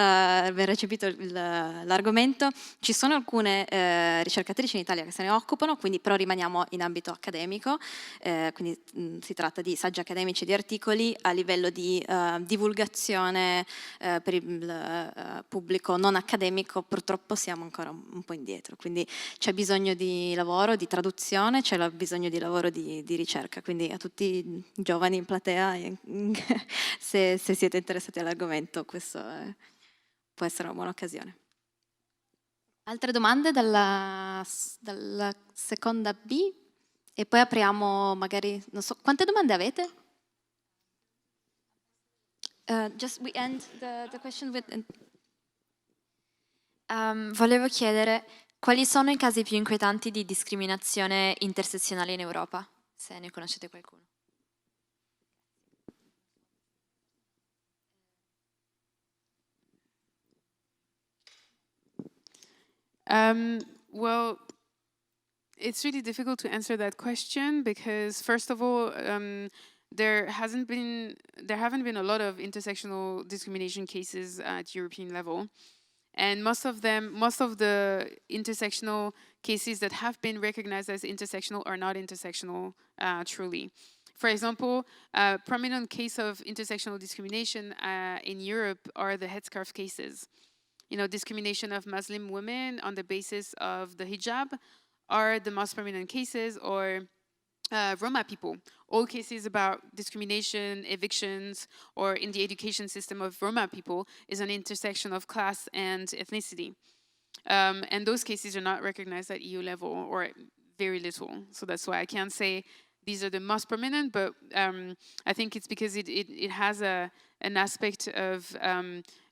l'argomento. Ci sono alcune ricercatrici in Italia che se ne occupano, quindi però rimaniamo in ambito accademico, quindi si tratta di saggi accademici, di articoli a livello di divulgazione per il pubblico non accademico. Purtroppo siamo ancora un po' indietro, quindi c'è bisogno di lavoro, di traduzione, c'è bisogno di lavoro di ricerca, quindi a tutti i giovani in platea, se siete interessati all'argomento, questo può essere una buona occasione. Altre domande dalla seconda B? E poi apriamo magari, non so, quante domande avete? Just we end the question with... Volevo chiedere quali sono i casi più inquietanti di discriminazione intersezionale in Europa, se ne conoscete qualcuno. Well, it's really difficult to answer that question because, first of all, there haven't been a lot of intersectional discrimination cases at European level, and most of the intersectional cases that have been recognized as intersectional are not intersectional truly. For example, a prominent case of intersectional discrimination in Europe are the headscarf cases. You know, discrimination of Muslim women on the basis of the hijab are the most prominent cases, or Roma people. All cases about discrimination, evictions, or in the education system of Roma people is an intersection of class and ethnicity. And those cases are not recognized at EU level, or very little. So that's why I can't say these are the most prominent, but I think it's because it has an aspect of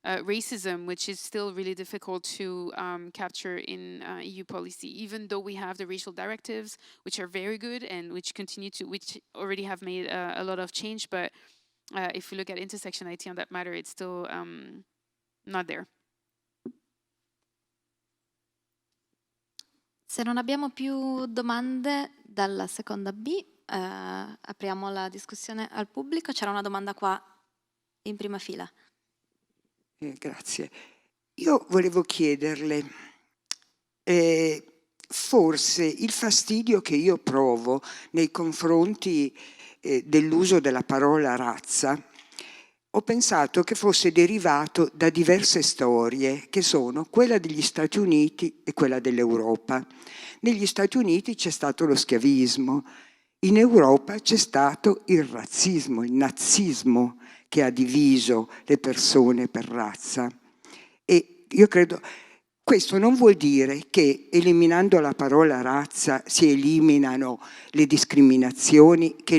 racism, which is still really difficult to capture in EU policy, even though we have the racial directives, which are very good and which already have made a lot of change. But if you look at intersectionality on that matter, it's still not there. Se non abbiamo più domande dalla seconda B, apriamo la discussione al pubblico. C'era una domanda qua in prima fila. Grazie. Io volevo chiederle, forse il fastidio che io provo nei confronti dell'uso della parola razza, ho pensato che fosse derivato da diverse storie, che sono quella degli Stati Uniti e quella dell'Europa. Negli Stati Uniti c'è stato lo schiavismo, in Europa c'è stato il razzismo, il nazismo, che ha diviso le persone per razza. E io credo, questo non vuol dire che eliminando la parola razza si eliminano le discriminazioni che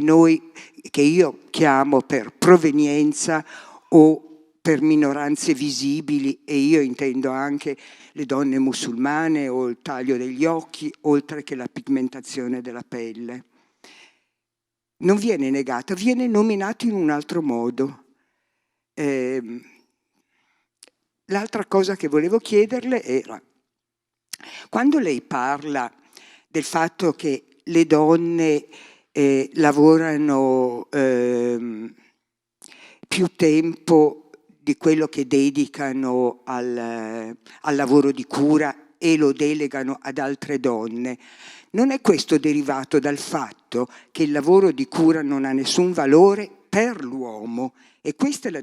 io chiamo per provenienza o per minoranze visibili, e io intendo anche le donne musulmane o il taglio degli occhi, oltre che la pigmentazione della pelle. Non viene negata, viene nominato in un altro modo. L'altra cosa che volevo chiederle era, quando lei parla del fatto che le donne lavorano più tempo di quello che dedicano al lavoro di cura e lo delegano ad altre donne, non è questo derivato dal fatto che il lavoro di cura non ha nessun valore per l'uomo? E questo è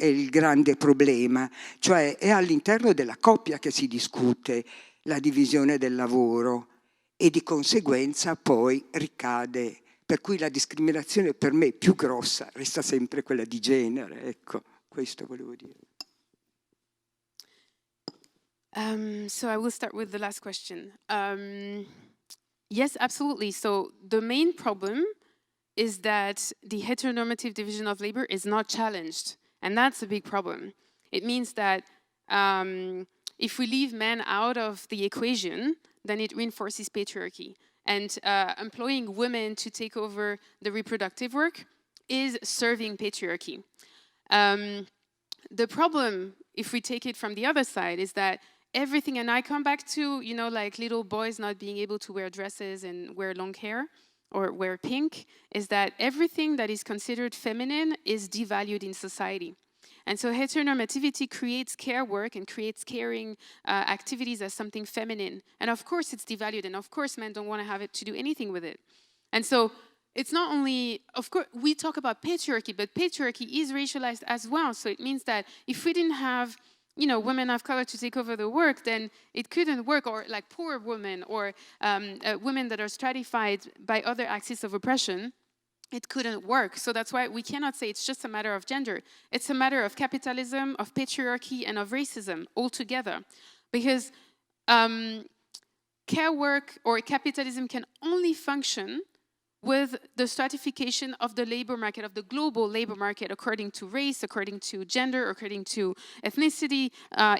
il grande problema, cioè è all'interno della coppia che si discute la divisione del lavoro e di conseguenza poi ricade, per cui la discriminazione per me più grossa resta sempre quella di genere, ecco, questo volevo dire. So I will start with the last question. Yes, absolutely. So the main problem is that the heteronormative division of labor is not challenged. And that's a big problem. It means that if we leave men out of the equation, then it reinforces patriarchy. And employing women to take over the reproductive work is serving patriarchy. The problem, if we take it from the other side, is that everything, and I come back to, you know, like little boys not being able to wear dresses and wear long hair or wear pink, is that everything that is considered feminine is devalued in society. And so heteronormativity creates care work and creates caring activities as something feminine. And of course it's devalued, and of course men don't want to have it to do anything with it. And so it's not only, of course, we talk about patriarchy, but patriarchy is racialized as well. So it means that if we didn't have, you know, women of color to take over the work, then it couldn't work, or like poor women, or women that are stratified by other axes of oppression, it couldn't work. So that's why we cannot say it's just a matter of gender. It's a matter of capitalism, of patriarchy, and of racism all together. Because care work or capitalism can only function with the stratification of the labor market, of the global labor market, according to race, according to gender, according to ethnicity,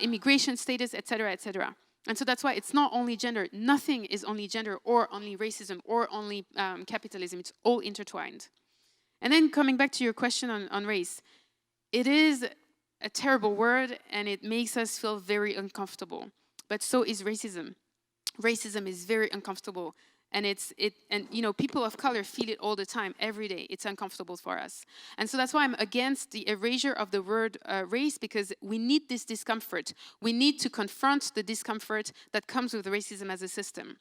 immigration status, etc., etc. And so that's why it's not only gender. Nothing is only gender or only racism or only capitalism. It's all intertwined. And then coming back to your question on race, it is a terrible word and it makes us feel very uncomfortable. But so is racism. Racism is very uncomfortable. And you know, people of color feel it all the time, every day. It's uncomfortable for us. And so that's why I'm against the erasure of the word race, because we need this discomfort. We need to confront the discomfort that comes with racism as a system.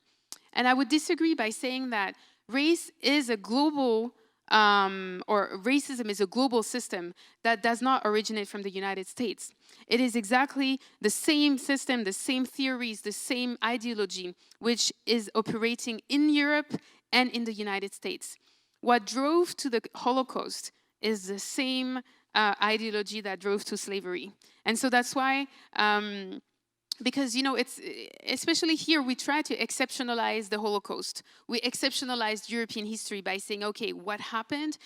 And I would disagree by saying that race is a global, or racism is a global system that does not originate from the United States. It is exactly the same system, the same theories, the same ideology, which is operating in Europe and in the United States. What drove to the Holocaust is the same ideology that drove to slavery. And so that's why, because, you know, it's especially here, we try to exceptionalize the Holocaust. We exceptionalized European history by saying, okay, what happened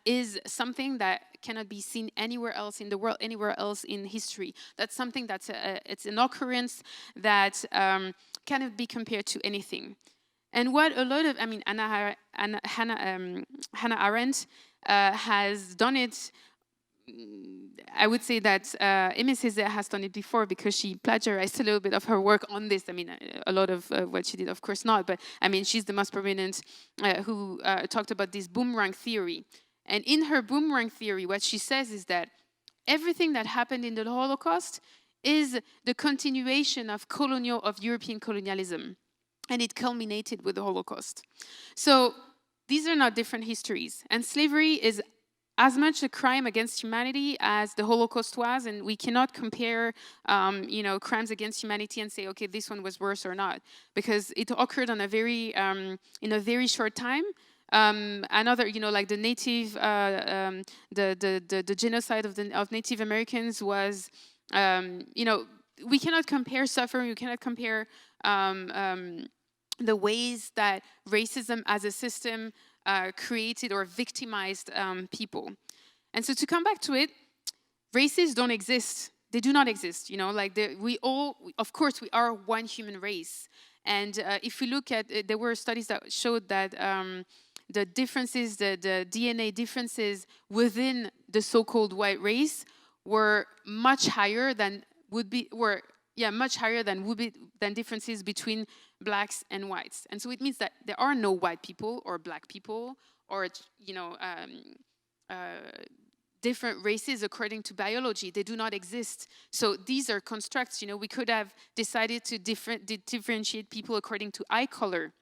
is something that cannot be seen anywhere else in the world, anywhere else in history. That's something that's it's an occurrence that cannot be compared to anything. And what a lot of, I mean, Hannah Arendt has done it. I would say that Emilia has done it before because she plagiarized a little bit of her work on this. I mean, a lot of what she did, of course not, but I mean, she's the most prominent who talked about this boomerang theory. And in her boomerang theory, what she says is that everything that happened in the Holocaust is the continuation of European colonialism. And it culminated with the Holocaust. So these are not different histories. And slavery is as much a crime against humanity as the Holocaust was, and we cannot compare, you know, crimes against humanity and say, okay, this one was worse or not, because it occurred on a very, in a very short time. Another, you know, like the native, the genocide of Native Americans was, you know, we cannot compare suffering. We cannot compare the ways that racism as a system created or victimized people. And so to come back to it, races don't exist. They do not exist, you know, like we all, of course, we are one human race. And if we look at, there were studies that showed that the differences, the DNA differences within the so-called white race were much higher than than differences between blacks and whites. And so it means that there are no white people or black people or, you know, different races according to biology. They do not exist. So these are constructs. You know, we could have decided to differentiate people according to eye color,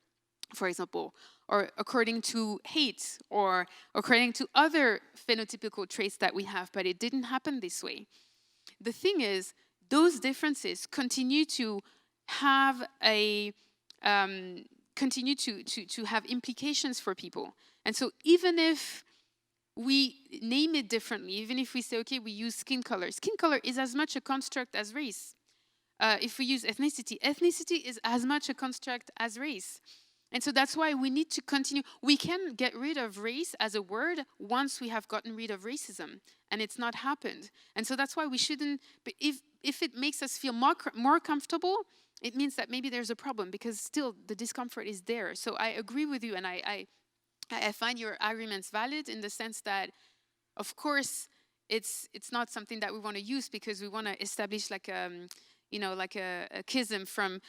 for example, or according to hate, or according to other phenotypical traits that we have, but it didn't happen this way. The thing is, those differences continue to have continue to have implications for people. And so even if we name it differently, even if we say, okay, we use skin color is as much a construct as race. If we use ethnicity is as much a construct as race. And so that's why we need to continue. We can get rid of race as a word once we have gotten rid of racism, and it's not happened. And so that's why we shouldn't, if it makes us feel more comfortable, it means that maybe there's a problem, because still the discomfort is there. So I agree with you, and I find your arguments valid in the sense that, of course, it's not something that we want to use because we want to establish like like a schism from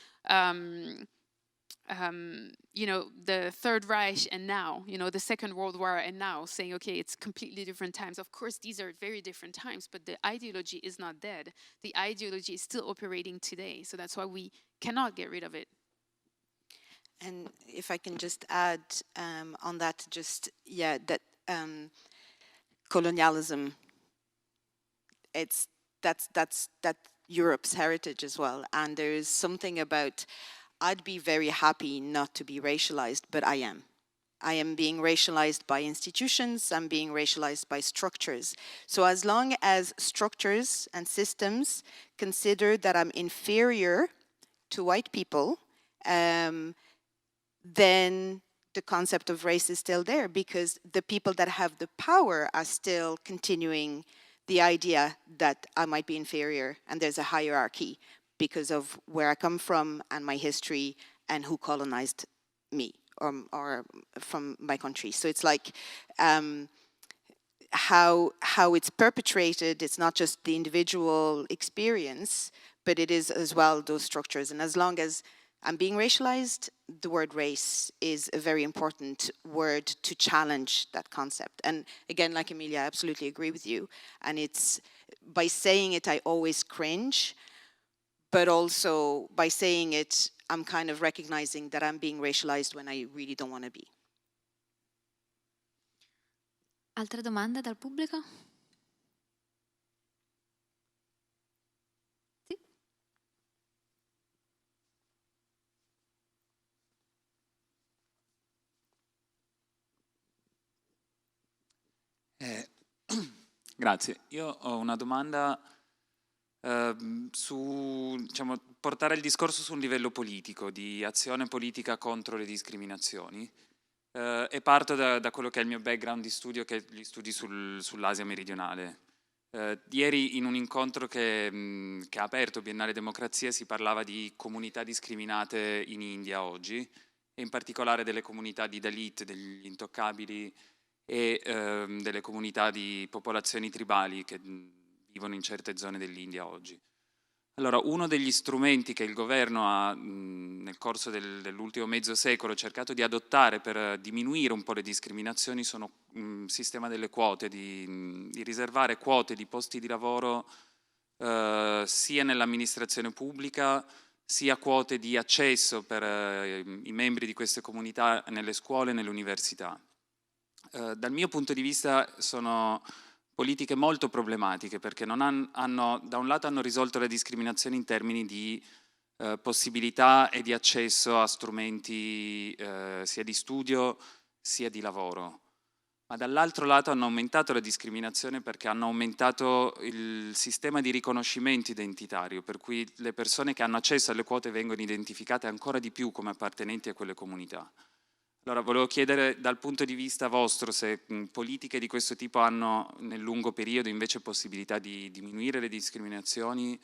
the Third Reich and now, the Second World War and now, saying, okay, it's completely different times. Of course, these are very different times, but the ideology is not dead. The ideology is still operating today. So that's why we cannot get rid of it. And if I can just add on that, that colonialism, that's Europe's heritage as well. And there is something about, I'd be very happy not to be racialized, but I am. I am being racialized by institutions, I'm being racialized by structures. So as long as structures and systems consider that I'm inferior to white people, then the concept of race is still there, because the people that have the power are still continuing the idea that I might be inferior, and there's a hierarchy because of where I come from and my history and who colonized me or from my country. So it's like how it's perpetrated, it's not just the individual experience, but it is as well those structures. And as long as I'm being racialized, the word race is a very important word to challenge that concept. And again, like Emilia, I absolutely agree with you. And it's, by saying it, I always cringe, but also by saying it, I'm kind of recognizing that I'm being racialized when I really don't want to be. Altre domande dal pubblico? Sì? Grazie. Io ho una domanda su, portare il discorso su un livello politico, di azione politica contro le discriminazioni, e parto da quello che è il mio background di studio, che è gli studi sull'Asia meridionale. Ieri in un incontro che ha aperto Biennale Democrazia si parlava di comunità discriminate in India oggi, e in particolare delle comunità di Dalit, degli intoccabili, e delle comunità di popolazioni tribali che vivono in certe zone dell'India oggi. Allora, uno degli strumenti che il governo ha nel corso dell'ultimo mezzo secolo cercato di adottare per diminuire un po' le discriminazioni sono un sistema delle quote, di riservare quote di posti di lavoro sia nell'amministrazione pubblica, sia quote di accesso per i membri di queste comunità nelle scuole e nelle università. Dal mio punto di vista sono politiche molto problematiche, perché da un lato hanno risolto le discriminazioni in termini di possibilità e di accesso a strumenti sia di studio sia di lavoro, ma dall'altro lato hanno aumentato la discriminazione perché hanno aumentato il sistema di riconoscimento identitario, per cui le persone che hanno accesso alle quote vengono identificate ancora di più come appartenenti a quelle comunità. Allora, volevo chiedere dal punto di vista vostro se politiche di questo tipo hanno nel lungo periodo invece possibilità di diminuire le discriminazioni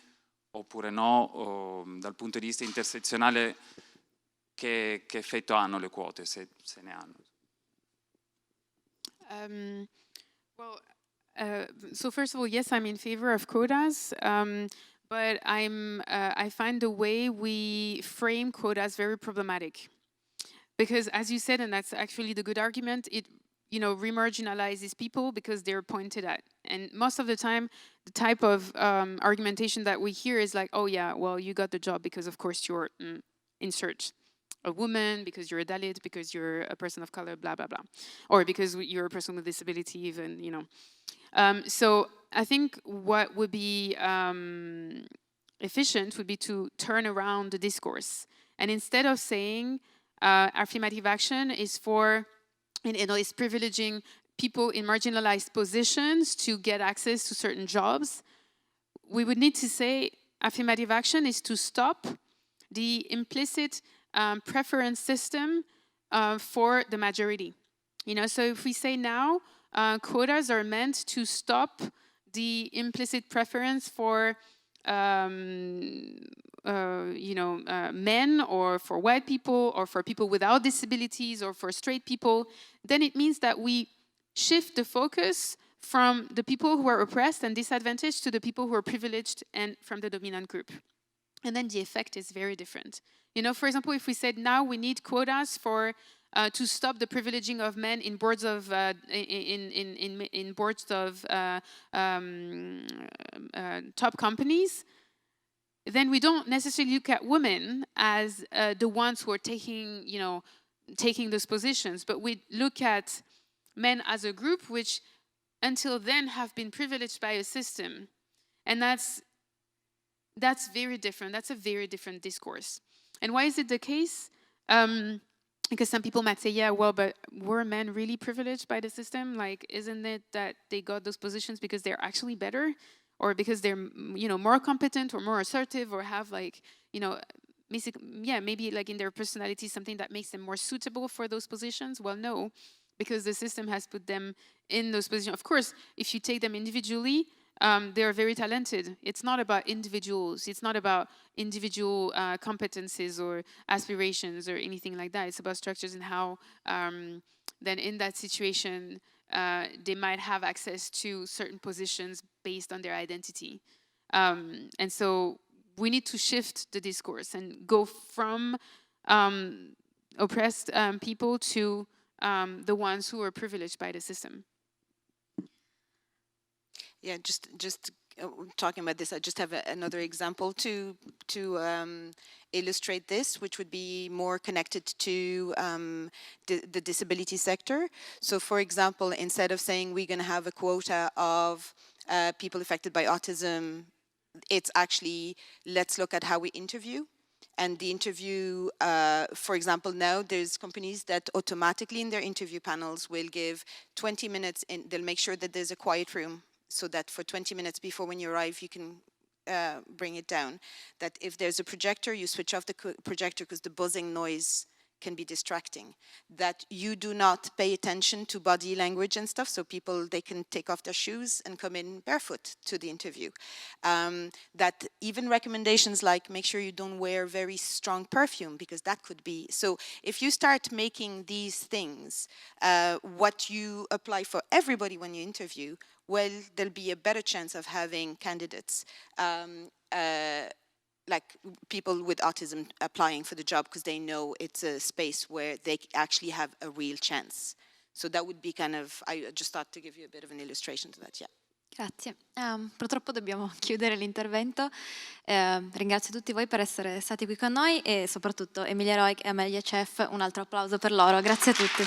oppure no, o dal punto di vista intersezionale che effetto hanno le quote, se ne hanno. So first of all, yes, I'm in favor of quotas, but I find the way we frame quotas very problematic. Because as you said, and that's actually the good argument, it remarginalizes people because they're pointed at. And most of the time, the type of argumentation that we hear is like, oh yeah, well, you got the job because of course you're insert a woman, because you're a Dalit, because you're a person of color, blah, blah, blah. Or because you're a person with disability even, So I think what would be efficient would be to turn around the discourse. And instead of saying, affirmative action is is privileging people in marginalized positions to get access to certain jobs, we would need to say affirmative action is to stop the implicit preference system for the majority. So if we say now quotas are meant to stop the implicit preference for men or for white people or for people without disabilities or for straight people, then it means that we shift the focus from the people who are oppressed and disadvantaged to the people who are privileged and from the dominant group. and then the effect is very different. You know, for example, if we said now we need quotas for to stop the privileging of men in boards of in boards of top companies, then we don't necessarily look at women as the ones who are taking those positions, but we look at men as a group which until then have been privileged by a system. And that's very different. That's a very different discourse. And why is it the case? Because some people might say, yeah, well, but were men really privileged by the system? Like, isn't it that they got those positions because they're actually better? Or because they're, more competent or more assertive or have maybe like in their personality something that makes them more suitable for those positions? Well, no, because the system has put them in those positions. Of course, if you take them individually, they are very talented. It's not about individuals. It's not about individual competences or aspirations or anything like that. It's about structures and how then in that situation they might have access to certain positions based on their identity. And so we need to shift the discourse and go from oppressed people to the ones who are privileged by the system. Yeah, just talking about this, I just have another example to illustrate this, which would be more connected to the disability sector. So, for example, instead of saying we're going to have a quota of people affected by autism, it's actually let's look at how we interview. And the interview, for example, now there's companies that automatically in their interview panels will give 20 minutes, they'll make sure that there's a quiet room, so that for 20 minutes before when you arrive, you can bring it down. That if there's a projector, you switch off the projector because the buzzing noise can be distracting. That you do not pay attention to body language and stuff, so people, they can take off their shoes and come in barefoot to the interview. That even recommendations like make sure you don't wear very strong perfume, because that could be, so if you start making these things what you apply for everybody when you interview, well, there'll be a better chance of having candidates like people with autism applying for the job because they know it's a space where they actually have a real chance. So that would be kind of, I just thought to give you a bit of an illustration to that, yeah. Grazie. Purtroppo dobbiamo chiudere l'intervento. Ringrazio tutti voi per essere stati qui con noi e soprattutto Emilia, Roig e Amel, Yacef, un altro applauso per loro. Grazie a tutti.